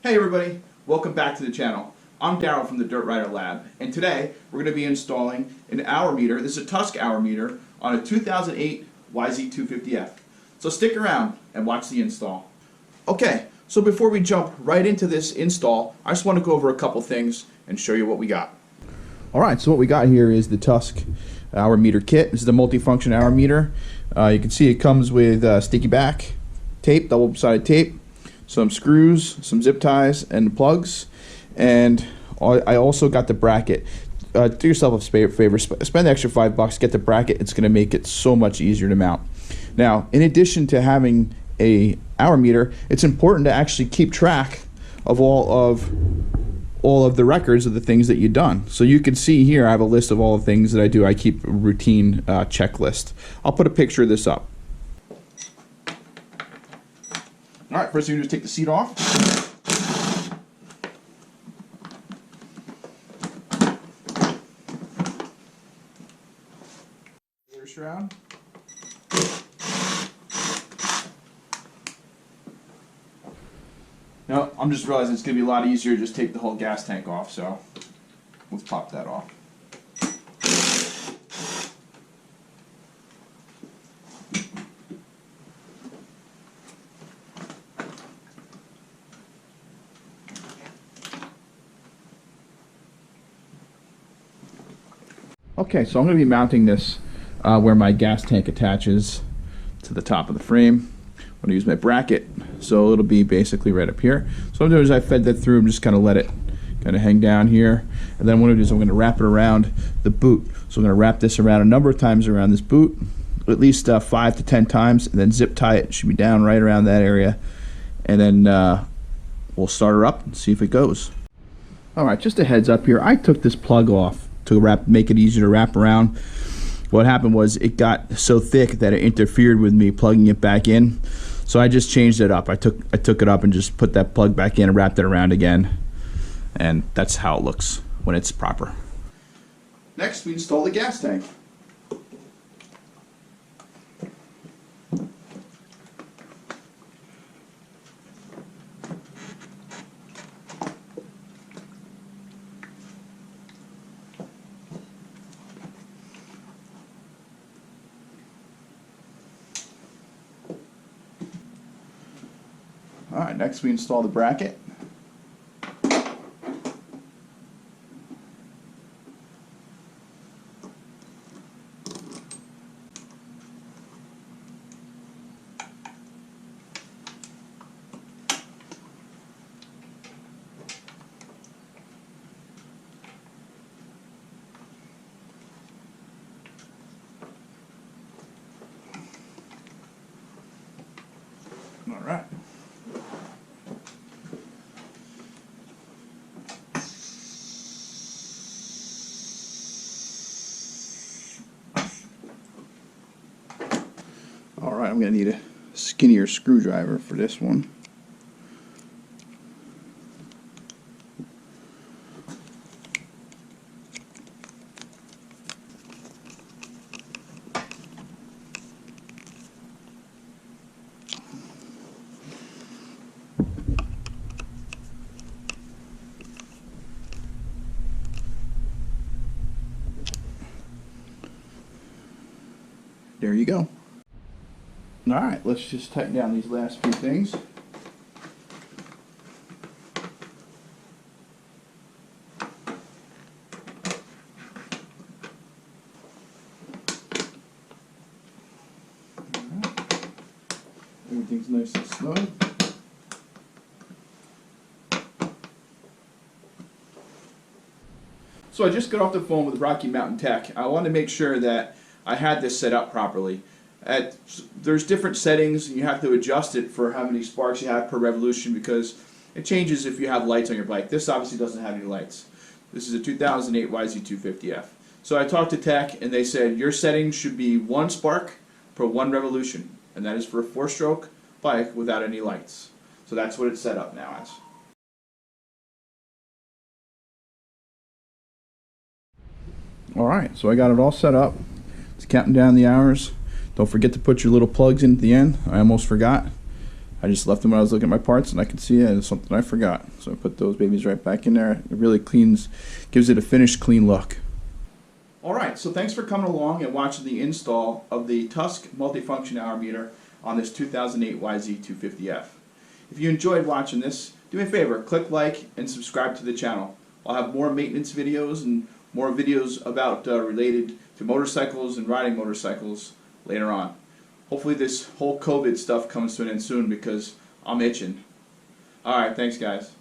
Hey everybody, welcome back to the channel. I'm Daryl from the Dirt Rider Lab, and today we're going to be installing an hour meter. This is a Tusk hour meter on a 2008 YZ250F. So stick around and watch the install. Okay, so before we jump right into this install, I just want to go over a couple things and show you what we got. Alright, so what we got here is the Tusk hour meter kit. This is the multifunction hour meter. You can see it comes with sticky back tape, double-sided tape, some screws, some zip ties, and plugs, and I also got the bracket. Do yourself a favor, spend the extra $5, get the bracket. It's going to make it so much easier to mount. Now, in addition to having a hour meter, it's important to actually keep track of all of the records of the things that you've done. So you can see here I have a list of all the things that I do. I keep a routine checklist. I'll put a picture of this up. Alright, first thing you do is take the seat off. Rear shroud. Now, I'm just realizing it's going to be a lot easier to just take the whole gas tank off, so let's pop that off. Okay, so I'm going to be mounting this where my gas tank attaches to the top of the frame. I'm going to use my bracket, so it'll be basically right up here. So what I'm doing is I fed that through. I'm just kind of let it kind of hang down here. And then what I'm going to do is I'm going to wrap it around the boot. So I'm going to wrap this around a number of times around this boot, at least 5 to 10 times, and then zip tie it. It should be down right around that area. And then we'll start her up and see if it goes. Alright, just a heads up here. I took this plug off to make it easier to wrap around. What happened was it got so thick that it interfered with me plugging it back in. So I just changed it up. I took it up and just put that plug back in and wrapped it around again. And that's how it looks when it's proper. Next, we install the gas tank. Alright, next we install the bracket. Alright. Alright, I'm going to need a skinnier screwdriver for this one. There you go. Alright, let's just tighten down these last few things. Alright. Everything's nice and snug. So I just got off the phone with Rocky Mountain Tech. I wanted to make sure that I had this set up properly. There's different settings, and you have to adjust it for how many sparks you have per revolution because it changes if you have lights on your bike. This obviously doesn't have any lights. This is a 2008 YZ250F. So I talked to Tech, and they said your settings should be 1 spark per 1 revolution, and that is for a 4-stroke bike without any lights. So that's what it's set up now as. Alright, so I got it all set up. It's counting down the hours. Don't forget to put your little plugs in at the end. I almost forgot. I just left them when I was looking at my parts, and I could see it as something I forgot. So I put those babies right back in there. It really cleans, gives it a finished, clean look. Alright, so thanks for coming along and watching the install of the Tusk multifunction hour meter on this 2008 YZ250F. If you enjoyed watching this, do me a favor, click like and subscribe to the channel. I'll have more maintenance videos and more videos about related to motorcycles and riding motorcycles later on. Hopefully this whole COVID stuff comes to an end soon because I'm itching. Alright, thanks guys.